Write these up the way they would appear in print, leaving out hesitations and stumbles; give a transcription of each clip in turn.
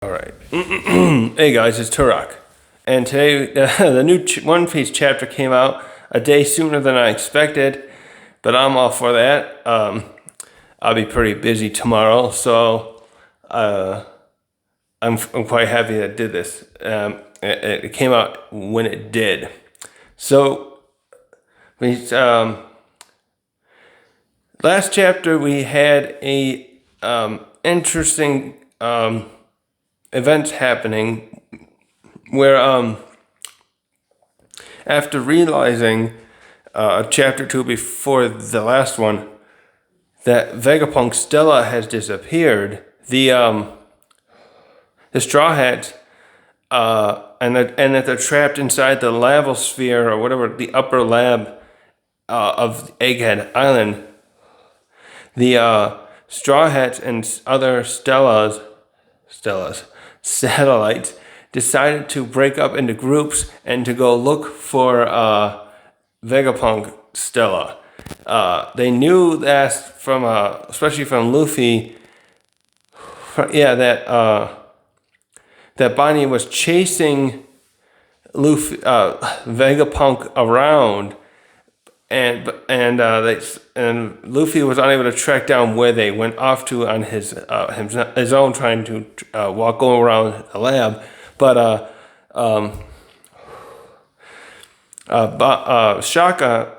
All right. Hey guys, it's Turok. And today, the new One Piece chapter came out a day sooner than I expected, but I'm all for that. I'll be pretty busy tomorrow, so I'm quite happy that I did this. It came out when it did. So, last chapter we had a interesting events happening where after realizing chapter 2 before the last one that Vegapunk Stella has disappeared, the Straw Hats and that they're trapped inside the lavosphere or whatever, the upper lab of Egghead Island. The Straw Hats and other satellites decided to break up into groups and to go look for Vegapunk Stella. They knew that from, especially from Luffy, that Bonnie was chasing Vegapunk around, and Luffy was unable to track down where they went off to on his own, trying to go around the lab. But Shaka,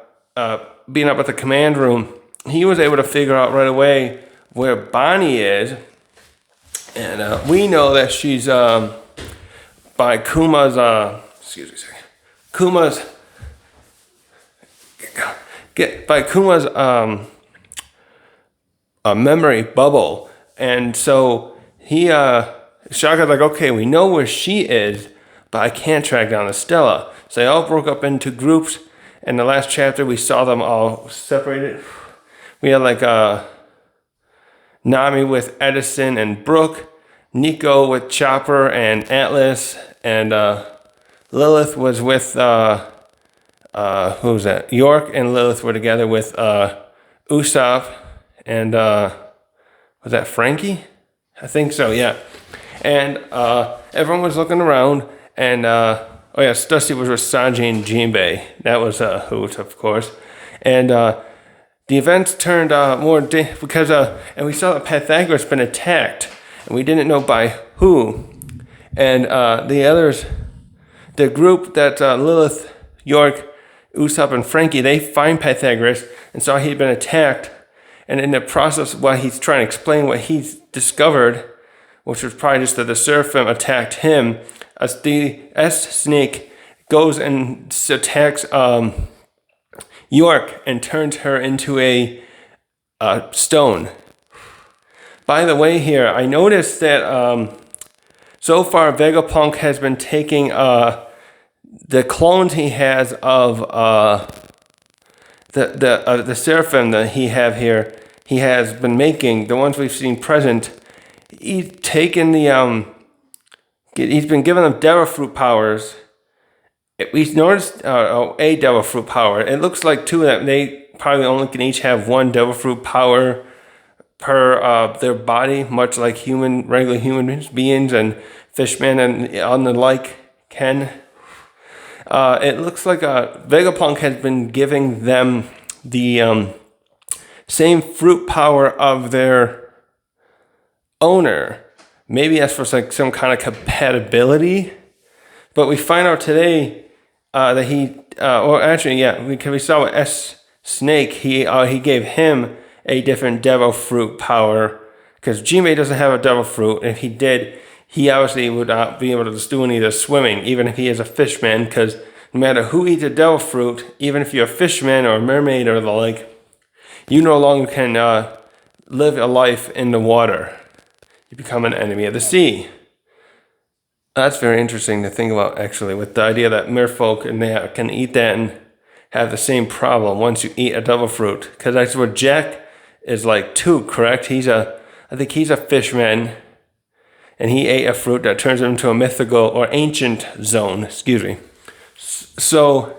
being up at the command room, he was able to figure out right away where Bonnie is, and we know that she's by Kuma's. By Kuma's memory bubble, and so Shaka's like, okay, we know where she is, but I can't track down the Stella. So they all broke up into groups. In the last chapter, we saw them all separated. We had Nami with Edison and Brooke, Nico with Chopper and Atlas, and Lilith was with who was that? York and Lilith were together with Usopp and was that Frankie? I think so, yeah. And everyone was looking around, and Stussy was with Sanji and Jinbei. That was Hoot, of course. And the events turned more because and we saw that Pythagoras been attacked, and we didn't know by who. And the others, the group that Lilith, York, Usopp, and Frankie, they find Pythagoras and saw he'd been attacked. And in the process, while he's trying to explain what he's discovered, which was probably just that the Seraphim attacked him, as the S-Snake goes and attacks York and turns her into a stone. By the way, here, I noticed that so far Vegapunk has been taking the clones he has of the Seraphim that he have here. He has been making the ones we've seen present. He's taken he's been giving them Devil Fruit powers. We've noticed a Devil Fruit power. It looks like two of them. They probably only can each have one Devil Fruit power per their body, much like regular human beings and fishmen and on the like can. It looks like Vegapunk has been giving them the same fruit power of their owner. Maybe that's for some kind of compatibility. But we find out today that we saw with S-Snake, he gave him a different Devil Fruit power, because Jinbei doesn't have a Devil Fruit. If he did, he obviously would not be able to do any of the swimming, even if he is a fishman, because no matter who eats a Devil Fruit, even if you're a fishman or a mermaid or the like, you no longer can live a life in the water. You become an enemy of the sea. That's very interesting to think about, actually, with the idea that merfolk can eat that and have the same problem once you eat a Devil Fruit. Because that's what Jack is like too, correct? I think he's a fishman, and he ate a fruit that turns him into a mythical or ancient zone, So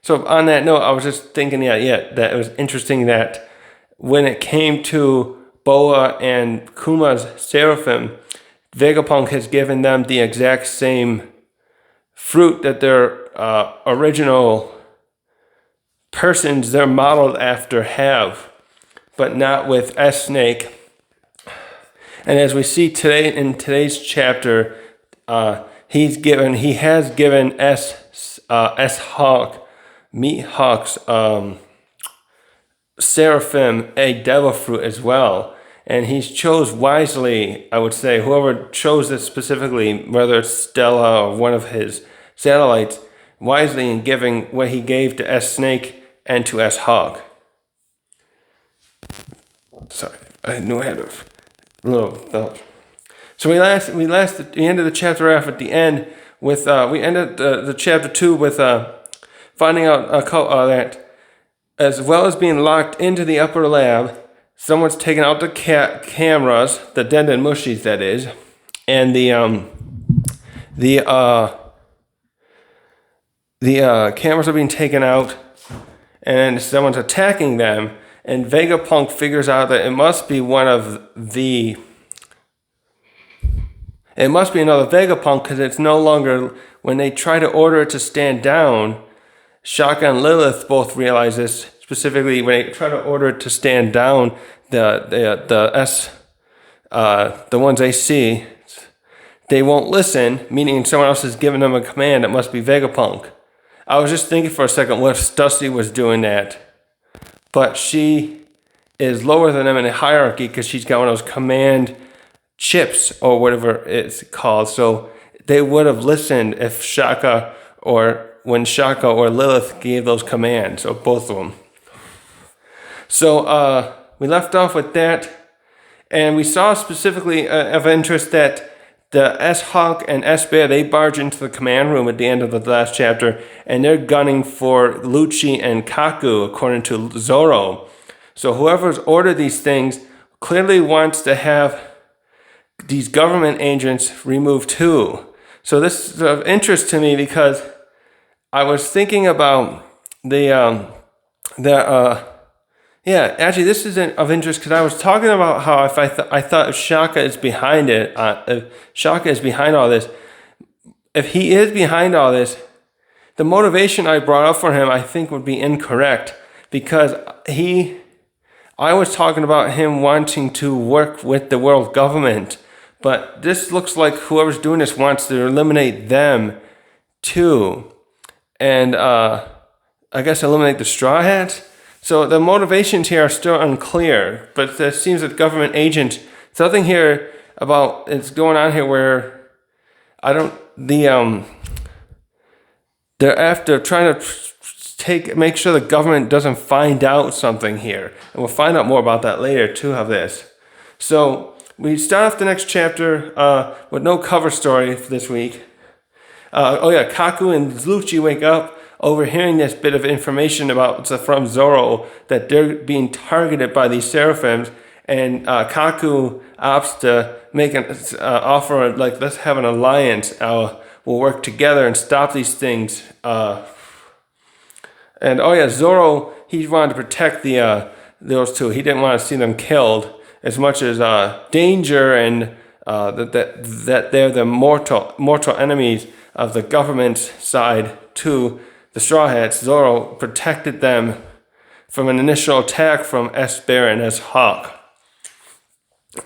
on that note, I was just thinking, that it was interesting that when it came to Boa and Kuma's Seraphim, Vegapunk has given them the exact same fruit that their original persons they're modeled after have, but not with S-Snake. And as we see today in today's chapter, he has given S-Hawk, Meat Hawk's Seraphim a devil fruit as well. And he chose wisely, I would say, whoever chose it specifically, whether it's Stella or one of his satellites, wisely in giving what he gave to S-Snake and to S-Hawk. Sorry, I knew I had a little thought. So we ended the chapter off at the end with we ended the chapter 2 with finding out that as well as being locked into the upper lab, someone's taken out the cameras, the Denden Mushies that is, and the cameras are being taken out, and someone's attacking them. And Vegapunk figures out that it must be another Vegapunk, because it's no longer, when they try to order it to stand down, Shaka and Lilith both realize this, specifically when they try to order it to stand down, the ones they see, they won't listen, meaning someone else has given them a command. It must be Vegapunk. I was just thinking for a second, what if Stussy was doing that? But she is lower than them in the hierarchy because she's got one of those command chips or whatever it's called. So they would have listened if when Shaka or Lilith gave those commands, or both of them. So we left off with that, and we saw specifically of interest that the S-Hawk and S-Bear, they barge into the command room at the end of the last chapter, and they're gunning for Lucci and Kaku, according to Zoro. So whoever's ordered these things clearly wants to have these government agents removed too. So this is of interest to me because I was thinking about actually, this is of interest because I was talking about how I thought if Shaka is behind it, if Shaka is behind all this, if he is behind all this, the motivation I brought up for him, I think, would be incorrect, because I was talking about him wanting to work with the world government, but this looks like whoever's doing this wants to eliminate them too, and I guess eliminate the Straw Hats. So the motivations here are still unclear, but it seems that government agent, something here about it's going on here where they're after trying to make sure the government doesn't find out something here, and we'll find out more about that later too of this. So we start off the next chapter with no cover story for this week. Kaku and Lucci wake up, overhearing this bit of information from Zoro that they're being targeted by these seraphims, and Kaku opts to make an offer like, let's have an alliance. We'll work together and stop these things. Zoro, he wanted to protect those two. He didn't want to see them killed as much as danger and that they're the mortal enemies of the government's side to the Straw Hats. Zoro protected them from an initial attack from S-Bear and S-Hawk.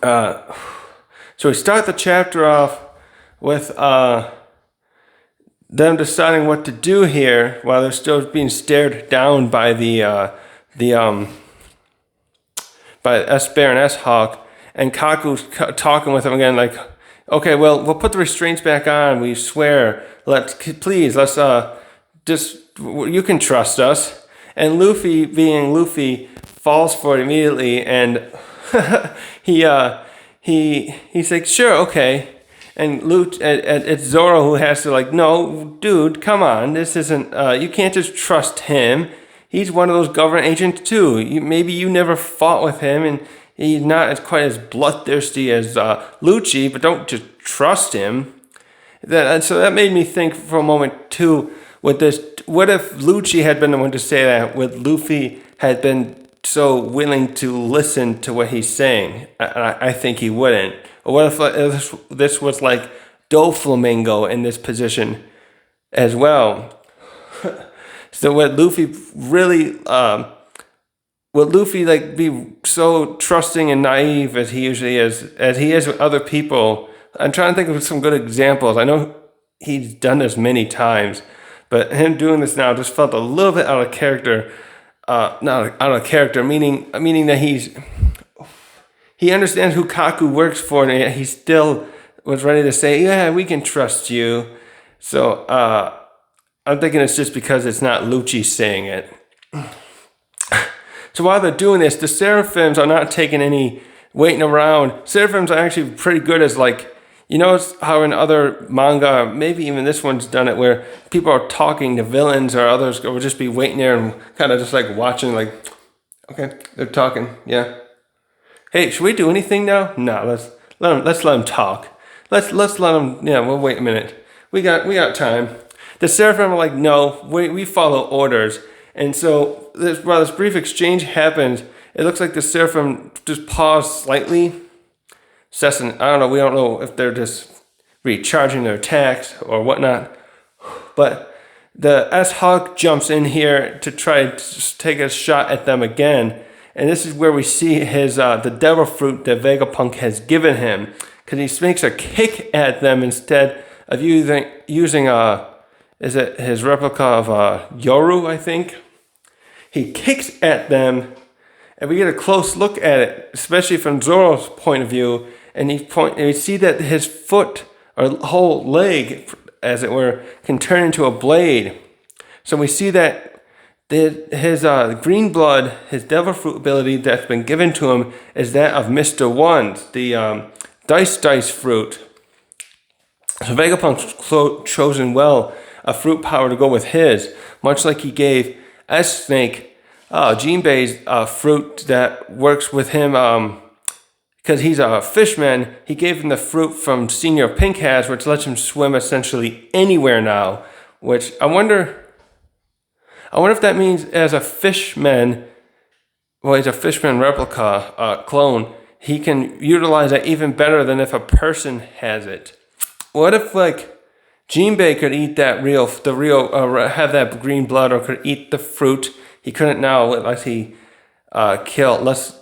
So we start the chapter off with them deciding what to do here while they're still being stared down by by S-Bear and S-Hawk, and Kaku's talking with them again like, okay, well, we'll put the restraints back on, we swear, let's you can trust us. And Luffy, being Luffy, falls for it immediately, and he's like, sure, okay. And it's Zoro who has to like, no, dude, come on, this isn't, you can't just trust him. He's one of those government agents too. Maybe you never fought with him, and he's not quite as bloodthirsty as Lucci, but don't just trust him. So that made me think for a moment too, with this, what if Lucci had been the one to say that, with Luffy had been so willing to listen to what he's saying. I think he wouldn't. Or what if this was like Doflamingo in this position as well? So would Luffy really, would Luffy like be so trusting and naive as he usually is, as he is with other people? I'm trying to think of some good examples. I know he's done this many times, but him doing this now just felt a little bit out of character. Not out of character, meaning that he understands who Kaku works for, and yet he still was ready to say, "Yeah, we can trust you." So I'm thinking it's just because it's not Lucci saying it. So while they're doing this, the Seraphims are not taking any waiting around. Seraphims are actually pretty good as like, you know how in other manga, maybe even this one's done it, where people are talking to villains or others will just be waiting there and kind of just like watching, like, okay, they're talking, yeah. Hey, should we do anything now? No, let's let them talk. Let's let them. Yeah, well, wait a minute. We got time. The Seraphim are like, no, we follow orders. And so while this brief exchange happens, it looks like the Seraphim just pause slightly. Cessant, I don't know. We don't know if they're just recharging their attacks or whatnot. But the S-Hawk jumps in here to try to take a shot at them again. And this is where we see his the devil fruit that Vegapunk has given him, because he makes a kick at them instead of using is it his replica of Yoru, I think. He kicks at them, and we get a close look at it, especially from Zoro's point of view, and we see that his foot or whole leg, as it were, can turn into a blade. So we see that his green blood, his devil fruit ability that's been given to him, is that of Mr. One's, the dice fruit. So Vegapunk's chosen well a fruit power to go with his, much like he gave S-Snake Jinbei's fruit that works with him, because he's a fishman. He gave him the fruit from Senior Pink has, which lets him swim essentially anywhere now, which I wonder if that means as a fishman, well, he's a fishman replica clone, he can utilize that even better than if a person has it. What if like Jinbei could eat that have that green blood, or could eat the fruit? He couldn't now unless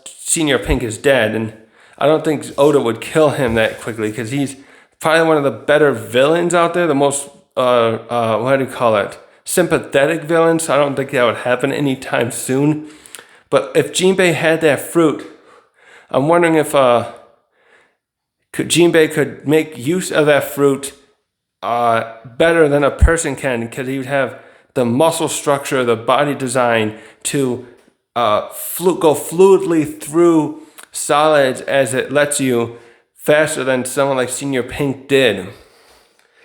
Senior Pink is dead, and I don't think Oda would kill him that quickly because he's probably one of the better villains out there, the most what do you call it? Sympathetic villains. I don't think that would happen anytime soon. But if Jinbei had that fruit, I'm wondering if Jinbei could make use of that fruit better than a person can, because he would have the muscle structure, the body design to go fluidly through solids as it lets you, faster than someone like Senior Pink did.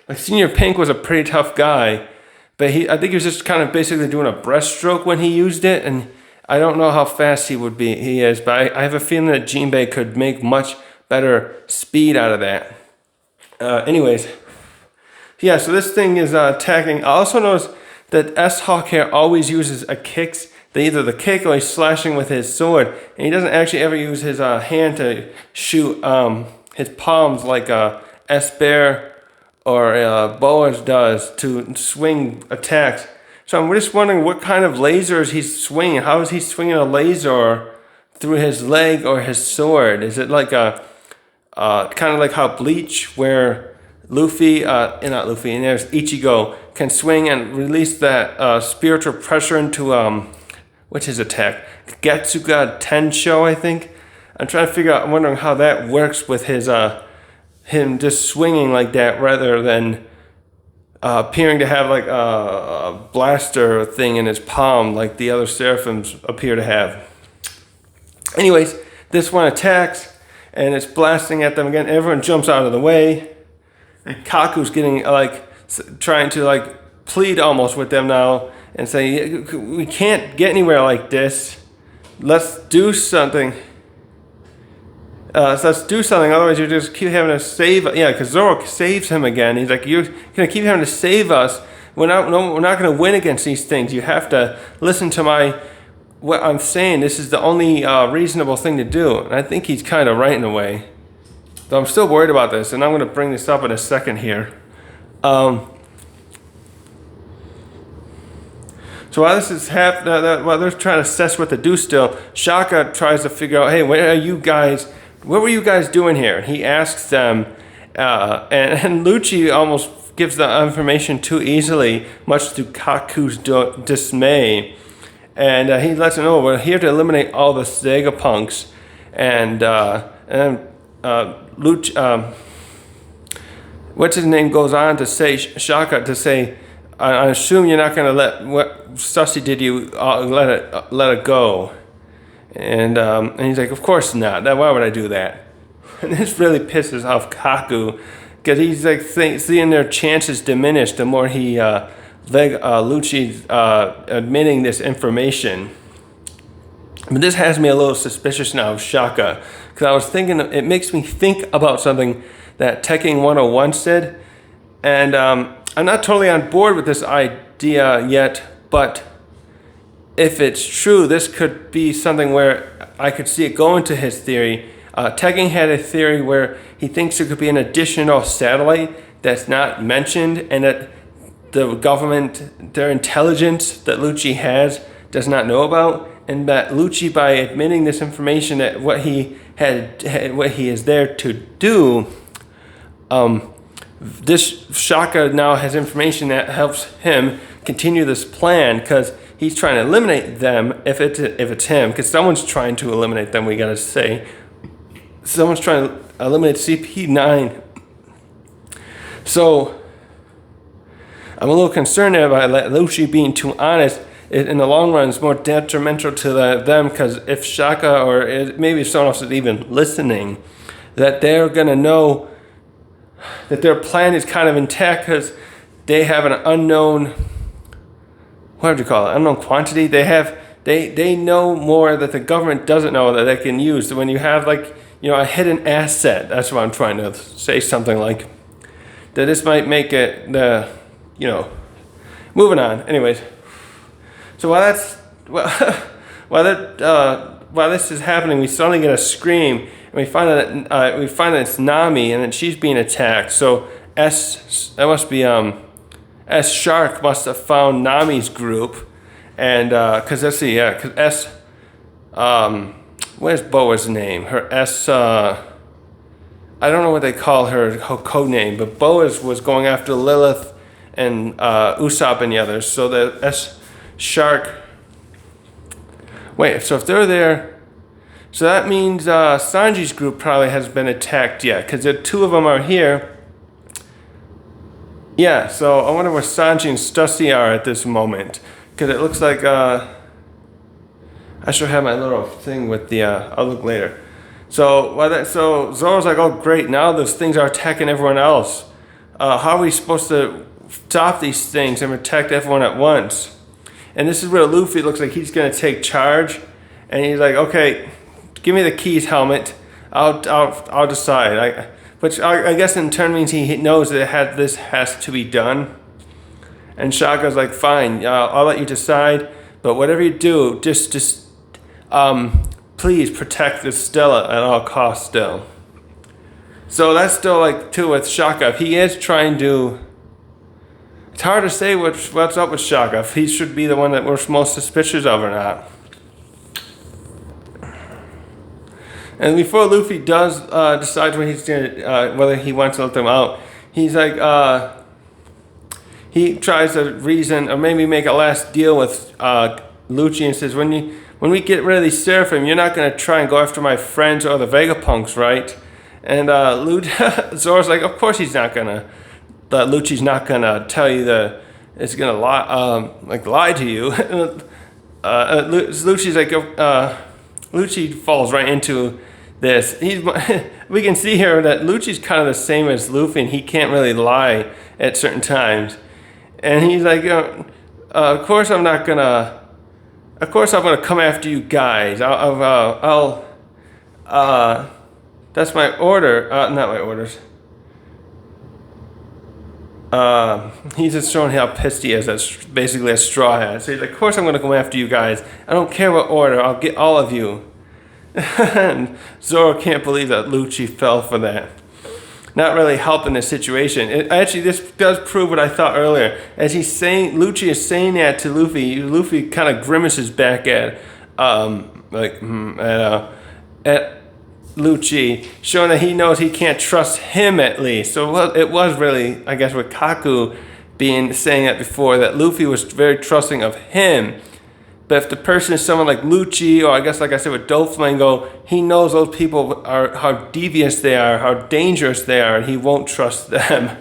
Like Senior Pink was a pretty tough guy, but I think he was just kind of basically doing a breaststroke when he used it, and I don't know how fast he is, but I have a feeling that Jinbei could make much better speed out of that. Anyways, yeah, so this thing is attacking. I also noticed that S-Hawk here always uses a kicks. Either the kick or he's slashing with his sword, and he doesn't actually ever use his hand to shoot his palms like S-Bear or Boas does to swing attacks. So I'm just wondering what kind of lasers he's swinging. How is he swinging a laser through his leg or his sword? Is it like a kind of like how Bleach, where Luffy, and there's Ichigo, can swing and release that spiritual pressure into what's his attack? Getsuga Tensho, I think. I'm trying to figure out. I'm wondering how that works with his him just swinging like that, rather than appearing to have like a blaster thing in his palm like the other Seraphims appear to have. Anyways, this one attacks and it's blasting at them again. Everyone jumps out of the way. And Kaku's getting trying to plead almost with them now and say, we can't get anywhere like this. Let's do something. Otherwise you just keep having to save. Yeah, because Zoro saves him again. He's like, you're gonna keep having to save us. We're not gonna win against these things. You have to listen to my what I'm saying, this is the only reasonable thing to do. And I think he's kind of right in a way. Though I'm still worried about this, and I'm going to bring this up in a second here. So while this is while they're trying to assess what to do still, Shaka tries to figure out, hey, what were you guys doing here? He asks them, and Lucci almost gives the information too easily, much to Kaku's dismay. And he lets them know, we're here to eliminate all the Vegapunks. And Lucci, what's his name, goes on to say, Shaka, to say, I assume you're not going to let what Sussy did you let it go. And he's like, of course not. Why would I do that? And this really pisses off Kaku, because he's like seeing their chances diminish the more he Lucci's admitting this information. But this has me a little suspicious now of Shaka, because I was thinking, it makes me think about something that Tekking 101 said, and I'm not totally on board with this idea yet, but if it's true, this could be something where I could see it go into his theory. Tekking had a theory where he thinks there could be an additional satellite that's not mentioned, and that the government, their intelligence that Lucci has, does not know about, and that Lucci, by admitting this information, that what he is there to do, this Shaka now has information that helps him continue this plan, because he's trying to eliminate them if it's him, because someone's trying to eliminate them, we gotta say. Someone's trying to eliminate CP9. So I'm a little concerned about Lucci being too honest. In the long run, it's more detrimental to them, because if Shaka, or maybe if someone else is even listening, that they're gonna know that their plan is kind of intact, because they have an unknown, what would you call it, unknown quantity. They know more that the government doesn't know, that they can use. So when you have, like, a hidden asset, that's what I'm trying to say, something like that. This might make it moving on. Anyways, so while this is happening, we suddenly get a scream, and we find that it's Nami, and that she's being attacked. So S Shark must have found Nami's group, and because let's see, yeah, because where's Boa's name? Her S. I don't know what they call her code name, but Boaz was going after Lilith and Usopp and the others. So the S Shark. Wait, so if they're there, so that means Sanji's group probably has been attacked yet, because the two of them are here. Yeah, so I wonder where Sanji and Stussy are at this moment, because it looks like I should have my little thing with the. I'll look later. So so Zoro's like, oh great, now those things are attacking everyone else. How are we supposed to stop these things and protect everyone at once? And this is where Luffy looks like he's gonna take charge, and he's like, okay, give me the keys, helmet. I'll decide. Which I guess in turn means he knows that this has to be done. And Shaka's like, fine, I'll let you decide, but whatever you do, just please protect the Stella at all costs still. So that's still like too with Shaka. If he is trying to, it's hard to say what's up with Shaka, if he should be the one that we're most suspicious of or not. And before Luffy does decide what he's gonna, whether he wants to let them out, he's like, he tries to reason or maybe make a last deal with Lucci, and says, when we get rid of these Seraphim, you're not gonna try and go after my friends or the Vegapunks, right? And Zoro's like, of course he's not gonna. Lucci's not gonna tell you it's gonna lie to you. Lucci's like, Lucci falls right into this. We can see here that Lucci's kind of the same as Luffy, and he can't really lie at certain times. And he's like, of course I'm gonna come after you guys. That's my order. Not my orders. He's just showing how pissed he is. That's basically a straw hat. So he's like, of course I'm going to go after you guys. I don't care what order. I'll get all of you. And Zoro can't believe that Lucci fell for that. Not really helping the situation. Actually, this does prove what I thought earlier. As Lucci is saying that to Luffy kind of grimaces back at Lucci, showing that he knows he can't trust him at least. So it was really, I guess, with Kaku saying that before, that Luffy was very trusting of him. But if the person is someone like Lucci, or I guess like I said with Doflamingo, he knows those people are how devious they are, how dangerous they are, and he won't trust them.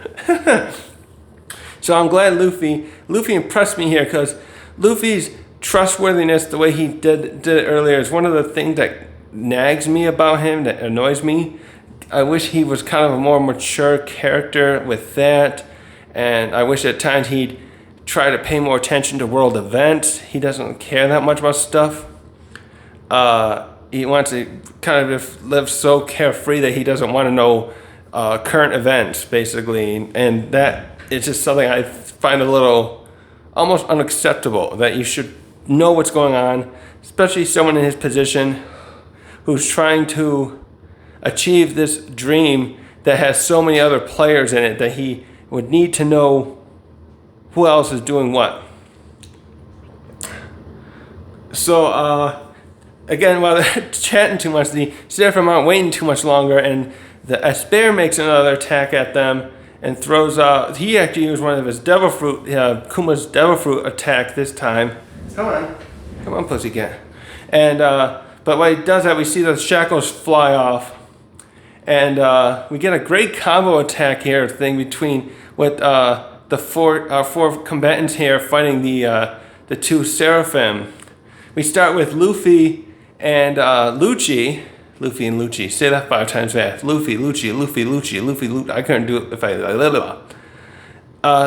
So I'm glad Luffy impressed me here, because Luffy's trustworthiness, the way he did it earlier, is one of the things that nags me about him, that annoys me. I wish he was kind of a more mature character with that, and I wish at times he'd try to pay more attention to world events. He doesn't care that much about stuff. He wants to kind of just live so carefree that he doesn't want to know current events, basically. And that is just something I find a little almost unacceptable, that you should know what's going on, especially someone in his position who's trying to achieve this dream that has so many other players in it, that he would need to know who else is doing what. So, again, while they're chatting too much, the Seraphim aren't waiting too much longer, and the Esper makes another attack at them and throws out. He actually used one of his Devil Fruit, Kuma's Devil Fruit attack this time. Come on, pussycat. And but when he does that, we see the shackles fly off, and we get a great combo attack here between with the four combatants here fighting the two Seraphim. We start with Luffy and Lucci. Luffy and Lucci. Say that 5 times fast. Luffy, Lucci, Luffy, Lucci, Luffy, Lucci. I couldn't do it if I...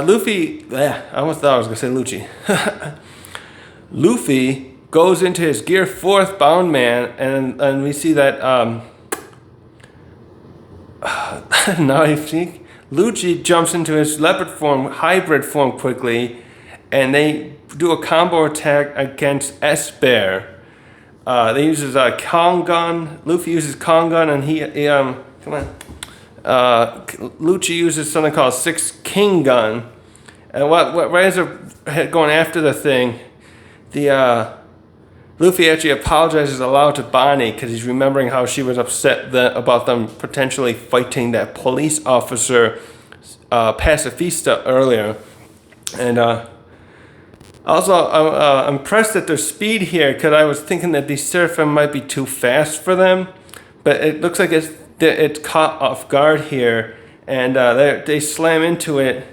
Luffy... I almost thought I was going to say Lucci. Luffy goes into his Gear 4th bound man, and we see that... now I think... Lucci jumps into his leopard form, hybrid form quickly, and they do a combo attack against Esper. They uses a Kong gun. Luffy uses Kong gun, and Lucci uses something called 6 King gun. And right as they're going after the thing, Luffy actually apologizes aloud to Bonnie, because he's remembering how she was upset about them potentially fighting that police officer, Pacifista, earlier. And also, I'm impressed at their speed here, because I was thinking that these Seraphim might be too fast for them. But it looks like it's caught off guard here, and they slam into it.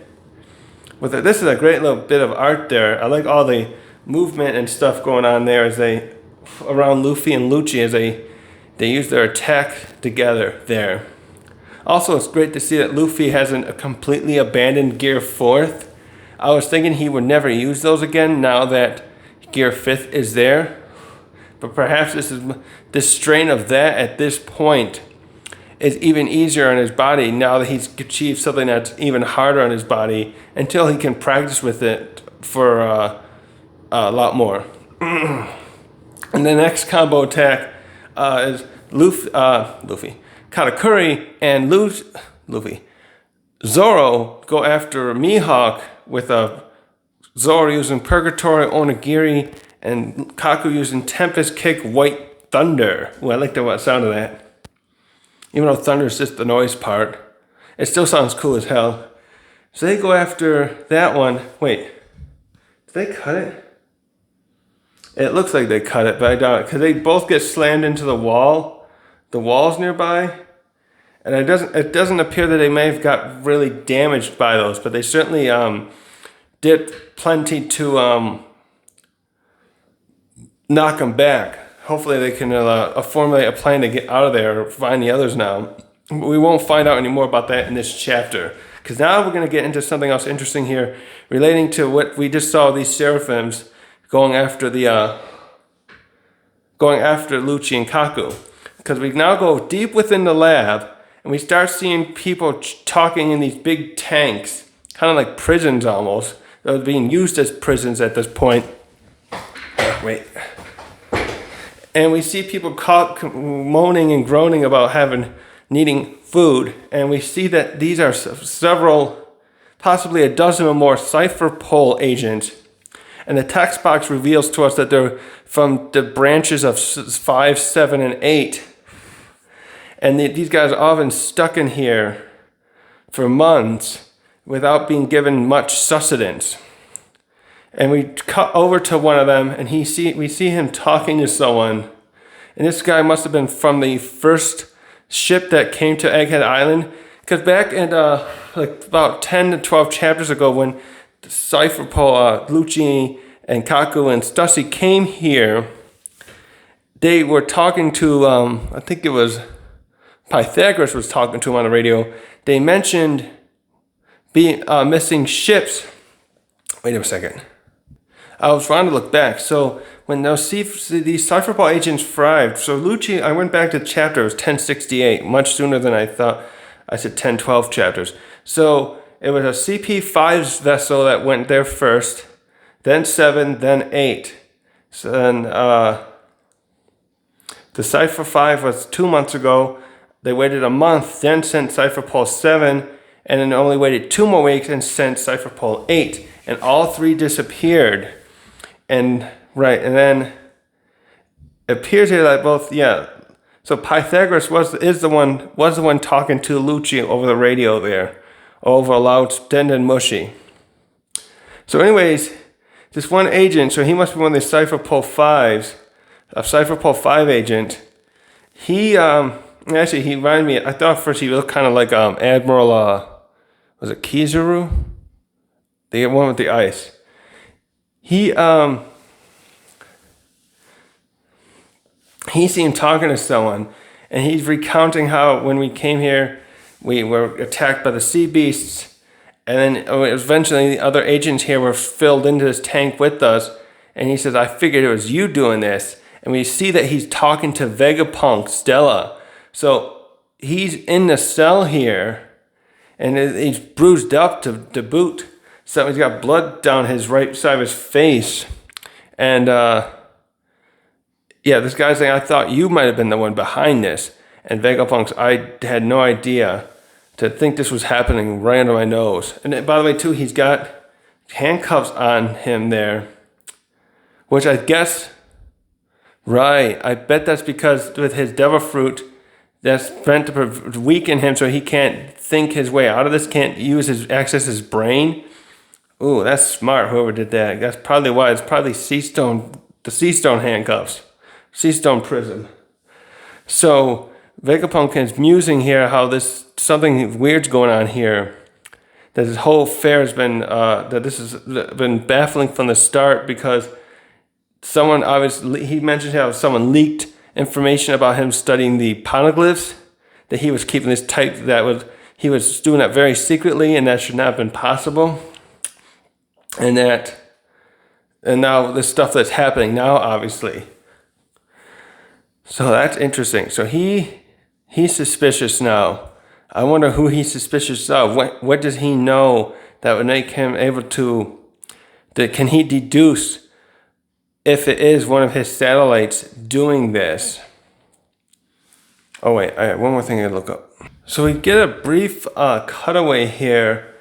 This is a great little bit of art there. I like all the movement and stuff going on there around Luffy and Lucci as they use their attack together there. Also, it's great to see that Luffy hasn't completely abandoned Gear 4th. I was thinking he would never use those again now that Gear 5th is there. But perhaps this strain of that at this point is even easier on his body now that he's achieved something that's even harder on his body, until he can practice with it for a lot more. And the next combo attack is Luffy, Katakuri, and Luffy. Zoro go after Mihawk with Zoro using Purgatory Onigiri, and Kaku using Tempest Kick White Thunder. Ooh, I like the sound of that. Even though thunder is just the noise part, it still sounds cool as hell. So they go after that one. Wait, did they cut it? It looks like they cut it, but I doubt it, because they both get slammed into the wall. The wall's nearby, and it doesn't appear that they may have got really damaged by those, but they certainly did plenty to knock them back. Hopefully they can formulate a plan to get out of there or find the others now. We won't find out any more about that in this chapter, because now we're going to get into something else interesting here relating to what we just saw, these Seraphims going after Lucci and Kaku. Because we now go deep within the lab, and we start seeing people talking in these big tanks, kind of like prisons almost. They're being used as prisons at this point. Wait. And we see people moaning and groaning about needing food. And we see that these are several, possibly a dozen or more cipher pole agents. And the text box reveals to us that they're from the branches of 5, 7, and 8. And these guys are often stuck in here for months without being given much sustenance. And we cut over to one of them, and we see him talking to someone. And this guy must have been from the first ship that came to Egghead Island. Because back in like about 10 to 12 chapters ago, when the Cipher Pole, Lucci and Kaku and Stussy came here, they were talking to, I think it was Pythagoras was talking to him on the radio. They mentioned missing ships. Wait a second. I was trying to look back. So when these Cipher Pole agents arrived, so Lucci, I went back to chapter, it was 1068, much sooner than I thought. I said 1012 chapters. So it was a CP5 vessel that went there first, then 7, then 8. So then the Cipher 5 was 2 months ago. They waited a month, then sent Cipher Pole 7, and then only waited 2 more weeks and sent Cipher Pole 8. And all 3 disappeared. And then it appears here that both, so Pythagoras was the one talking to Lucci over the radio there, over a loud extended mushy. So anyways, this one agent, so he must be one of the Cipher Pole 5s, a Cipher Pole 5 agent. He actually he reminded me, I thought first he looked kind of like Admiral was it Kizaru? The one with the ice. He seen talking to someone, and he's recounting how when we came here, we were attacked by the sea beasts, and then eventually the other agents here were filled into this tank with us, and he says, I figured it was you doing this. And we see that he's talking to Vegapunk Stella. So he's in the cell here, and he's bruised up to boot. So he's got blood down his right side of his face. And this guy's saying, I thought you might have been the one behind this. And Vegapunk's, I had no idea to think this was happening right under my nose. And by the way, too, he's got handcuffs on him there, which I guess, right, I bet that's because with his devil fruit, that's meant to weaken him so he can't think his way out of this, can't access his brain. Ooh, that's smart, whoever did that. That's probably why. It's probably the Sea Stone handcuffs. Sea Stone prison. So, Vegapunk is musing here how something weird's going on here. That this whole affair has been, that this has been baffling from the start because someone he mentioned how someone leaked information about him studying the poneglyphs, that he was keeping this tight, he was doing that very secretly, and that should not have been possible. And now the stuff that's happening now, obviously. So that's interesting. So he's suspicious now. I wonder who he's suspicious of. What does he know that would make him able to, can he deduce if it is one of his satellites doing this? Oh wait, I have one more thing to look up. So we get a brief cutaway here.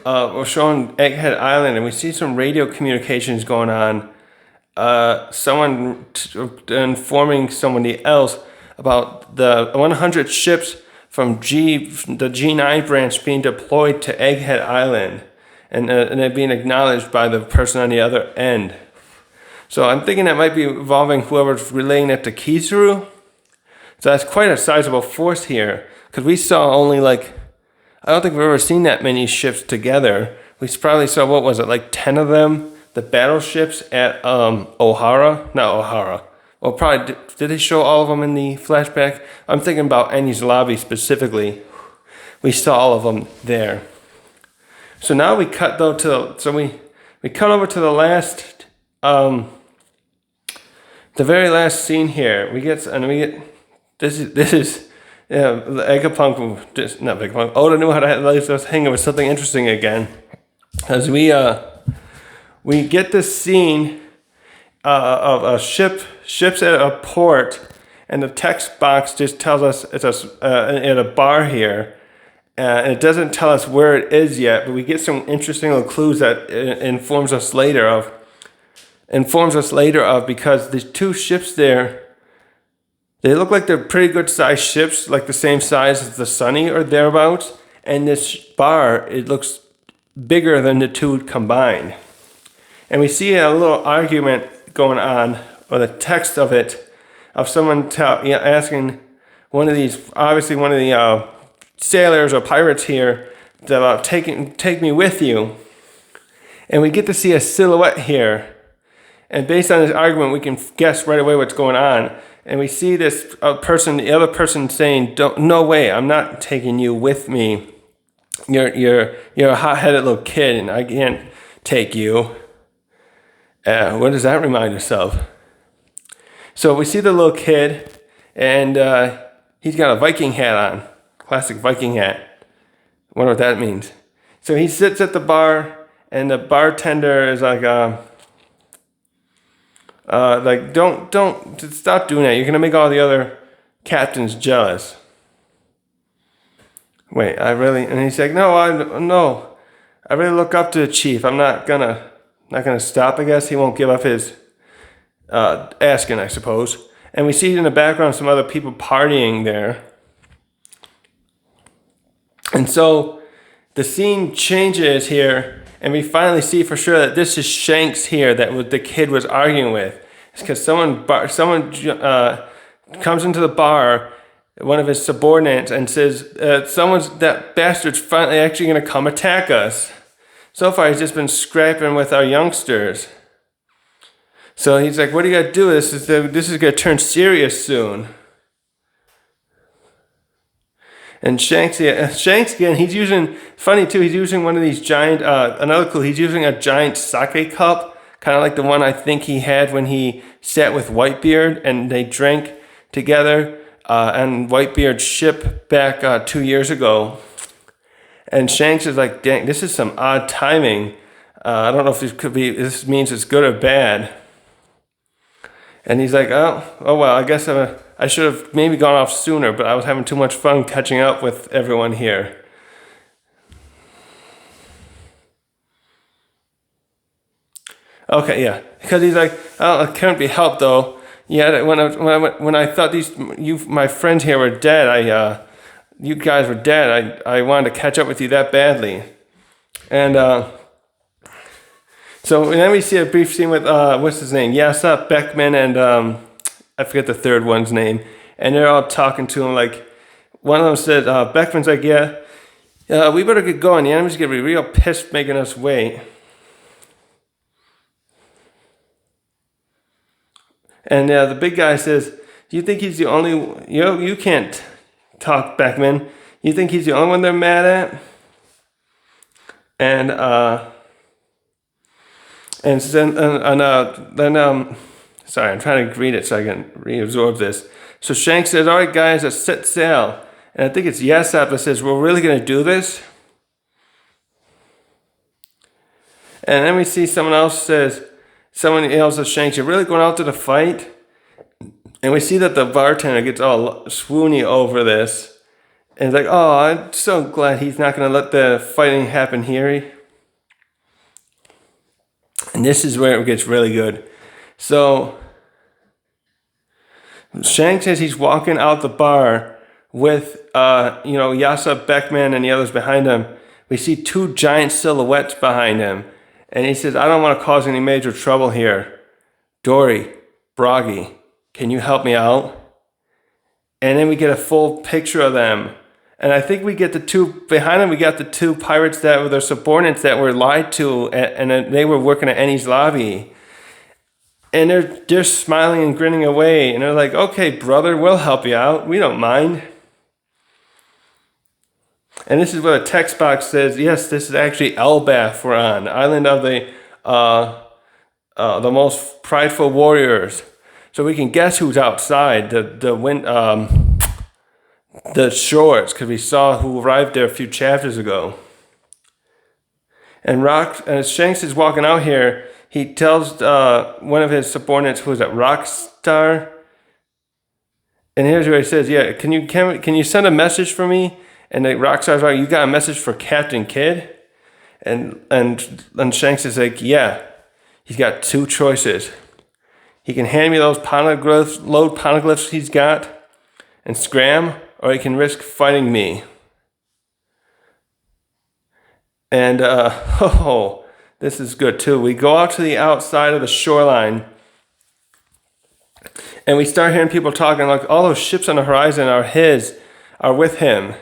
We're showing Egghead Island, and we see some radio communications going on. Someone informing somebody else about the 100 ships from the G9 branch being deployed to Egghead Island, and it being acknowledged by the person on the other end. So I'm thinking that might be involving whoever's relaying it to Kizaru. So that's quite a sizable force here, because we saw only I don't think we've ever seen that many ships together. We probably saw, what was it, 10 of them? The battleships at O'Hara? Not O'Hara. Well, probably, did they show all of them in the flashback? I'm thinking about Enies Lobby specifically. We saw all of them there. So now we cut though we cut over to the last, the very last scene here. We get this is. Yeah, the Vegapunk, not Vegapunk. Oda knew how to hang up with something interesting again. as we get this scene of a ships at a port, and the text box just tells us it's at a bar here, and it doesn't tell us where it is yet, but we get some interesting little clues that informs us later of because the two ships there, they look like they're pretty good sized ships, like the same size as the Sunny or thereabouts, and this bar, it looks bigger than the two combined. And we see a little argument going on, or the text of it, of someone asking one of these, obviously one of the sailors or pirates here, about take me with you. And we get to see a silhouette here. And based on this argument, we can guess right away what's going on. And we see this the other person saying, no way, I'm not taking you with me. You're a hot-headed little kid, and I can't take you. What does that remind us of? So we see the little kid, and he's got a Viking hat on, classic Viking hat. I wonder what that means. So he sits at the bar, and the bartender is like, don't stop doing that. You're gonna make all the other captains jealous. Wait, and he's like, no, I really look up to the chief. I'm not gonna stop. I guess he won't give up his asking, I suppose. And we see in the background some other people partying there. And so the scene changes here, and we finally see for sure that this is Shanks here that the kid was arguing with. It's because someone comes into the bar, one of his subordinates, and says, that bastard's finally actually going to come attack us. So far, he's just been scrapping with our youngsters. So he's like, what do you got to do? This is going to turn serious soon. And Shanks again, he's using one of these giant, another clue, he's using a giant sake cup, kind of like the one I think he had when he sat with Whitebeard and they drank together on Whitebeard's ship back 2 years ago. And Shanks is like, dang, this is some odd timing. I don't know if this means it's good or bad. And he's like, oh well, I guess I should have maybe gone off sooner, but I was having too much fun catching up with everyone here. Okay, yeah, because he's like, oh, it can't be helped though. Yeah, when I thought my friends here were dead, you guys were dead. I wanted to catch up with you that badly, and so then we see a brief scene with what's his name, Yasa Beckman, and I forget the third one's name, and they're all talking to him. Like one of them said, Beckman's like, yeah, we better get going. The enemy's gonna be real pissed making us wait. And the big guy says, do you think he's the only, you can't talk, Beckman. You think he's the only one they're mad at? And then sorry, I'm trying to read it so I can reabsorb this. So Shanks says, all right, guys, let's set sail. And I think it's Yesap that says, we're really going to do this? And then we see someone else yells at Shanks, you're really going out to the fight? And we see that the bartender gets all swoony over this. And he's like, oh, I'm so glad he's not going to let the fighting happen here. And this is where it gets really good. So Shanks says he's walking out the bar with, Yasa Beckman and the others behind him. We see two giant silhouettes behind him. And he says, I don't want to cause any major trouble here. Dory, Broggy, can you help me out? And then we get a full picture of them. And I think we get behind them, we got the two pirates that were their subordinates that were lied to, and they were working at Annie's lobby. And they're just smiling and grinning away. And they're like, okay, brother, we'll help you out. We don't mind. And this is where the text box says, yes, this is actually Elbaf we're on, island of the most prideful warriors. So we can guess who's outside the shores, because we saw who arrived there a few chapters ago. And as Shanks is walking out here, he tells one of his subordinates, who is that, Rockstar? And here's what he says: "Yeah, can you send a message for me?" And the Rockstar's like, "You got a message for Captain Kidd?" And Shanks is like, "Yeah." He's got two choices. He can hand me those poneglyphs he's got and scram, or he can risk fighting me. And this is good too. We go out to the outside of the shoreline, and we start hearing people talking like all those ships on the horizon are with him.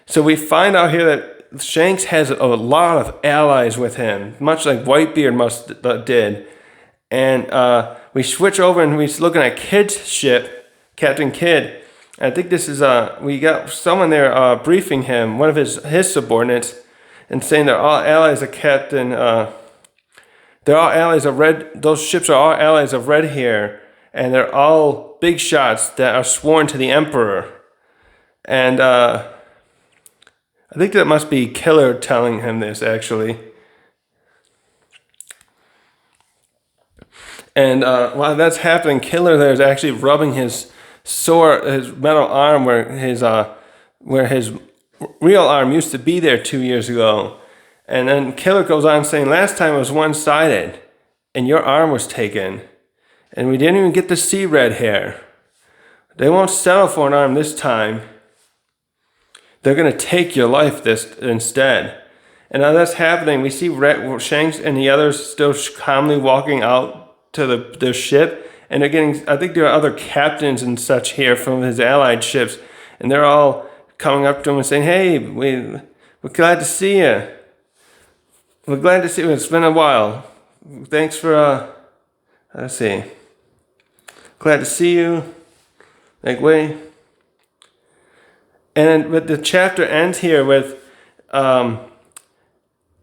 So we find out here that Shanks has a lot of allies with him, much like Whitebeard did. And we switch over and we're looking at Kidd's ship, Captain Kidd. I think this is we got someone there briefing him, one of his subordinates, and saying they're all allies of Captain. They're all allies of Red. Those ships are all allies of Red here, and they're all big shots that are sworn to the Emperor. And I think that must be Killer telling him this, actually. And while that's happening, Killer there is actually rubbing his metal arm where his real arm used to be there 2 years ago. And then Killer goes on saying, "Last time it was one-sided, and your arm was taken, and we didn't even get to see red hair. They won't settle for an arm this time. They're going to take your life instead." And now that's happening. We see Shanks and the others still calmly walking out to their ship. And they're getting, I think there are other captains and such here from his allied ships. And they're all coming up to him and saying, "Hey, we're glad to see you. We're glad to see you. It's been a while. Thanks for, let's see. Glad to see you." Like, wait. But the chapter ends here with, I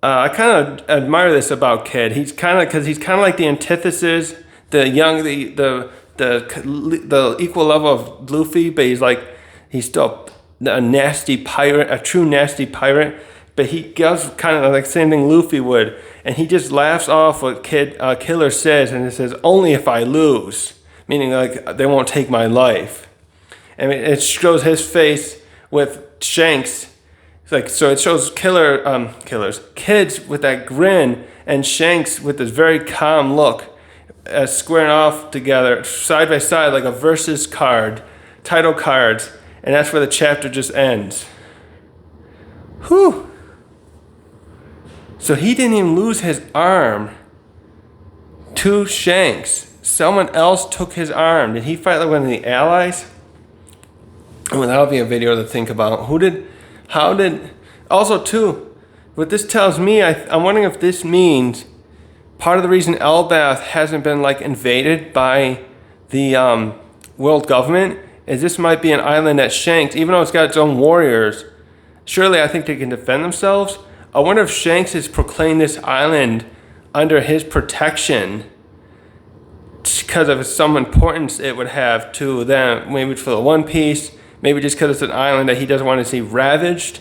kind of admire this about Kidd. He's kind of like the antithesis, the equal level of Luffy, but he's still a nasty pirate, a true nasty pirate. But he does kind of like the same thing Luffy would, and he just laughs off what Killer says, and it says, "Only if I lose," meaning like they won't take my life. And it shows his face with Shanks. So it shows Kids with that grin, and Shanks with this very calm look, squaring off together, side by side, like a versus card, title cards, and that's where the chapter just ends. Whew! So he didn't even lose his arm to Shanks. Someone else took his arm. Did he fight like one of the allies? Well, that'll be a video to think about. Also too, what this tells me, I'm wondering if this means part of the reason Elbaf hasn't been like invaded by the world government is this might be an island that Shanks, even though it's got its own warriors, surely I think they can defend themselves. I wonder if Shanks has proclaimed this island under his protection because of some importance it would have to them, maybe for the One Piece, maybe just because it's an island that he doesn't want to see ravaged.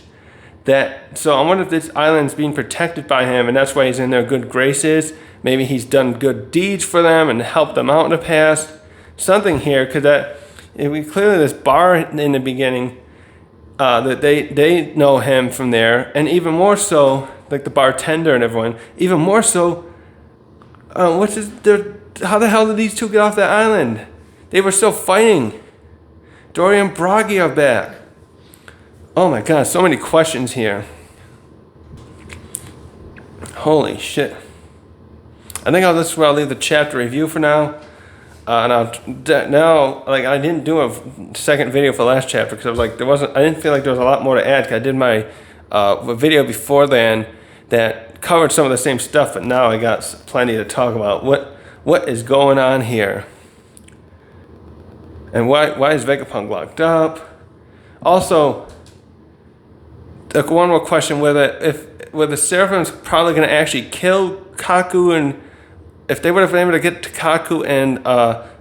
So I wonder if this island's being protected by him, and that's why he's in their good graces. Maybe he's done good deeds for them and helped them out in the past. Something here, because clearly this bar in the beginning, that they know him from there, and even more so, like the bartender and everyone, even more so, how the hell did these two get off that island? They were still fighting. Dory and Bragi are back. Oh my god, so many questions here. Holy shit. I think that's where I'll leave the chapter review for now. And I didn't do a second video for the last chapter because I didn't feel like there was a lot more to add, because I did my video before then that covered some of the same stuff, but now I got plenty to talk about. What is going on here? And why is Vegapunk locked up? Also, one more question: whether the Seraphim's probably going to actually kill Kaku, and if they would have been able to get to Kaku and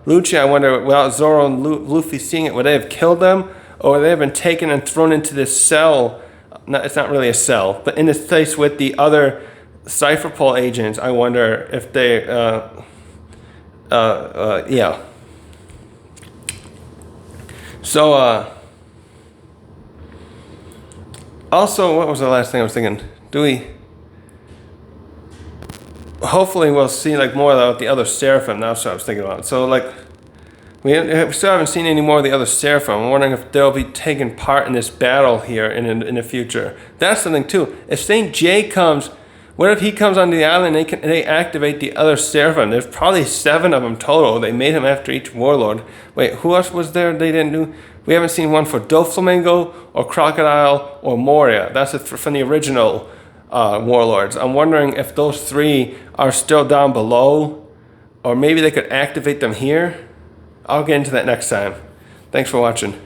Lucci, I wonder, without Zoro and Luffy seeing it, would they have killed them, or would they have been taken and thrown into this cell it's not really a cell, but in this place with the other cipher pull agents, I wonder if they, yeah. So, also, what was the last thing I was thinking? Hopefully we'll see like more about the other Seraphim. That's what I was thinking about. So like, we still haven't seen any more of the other Seraphim. I'm wondering if they'll be taking part in this battle here in the future. That's something too. If Saint J comes, what if he comes onto the island and they activate the other Seraphim? There's probably 7 of them total. They made them after each warlord. Wait, who else was there they didn't do? We haven't seen one for Doflamingo or Crocodile or Moria. That's from the original warlords. I'm wondering if those 3 are still down below, or maybe they could activate them here. I'll get into that next time. Thanks for watching.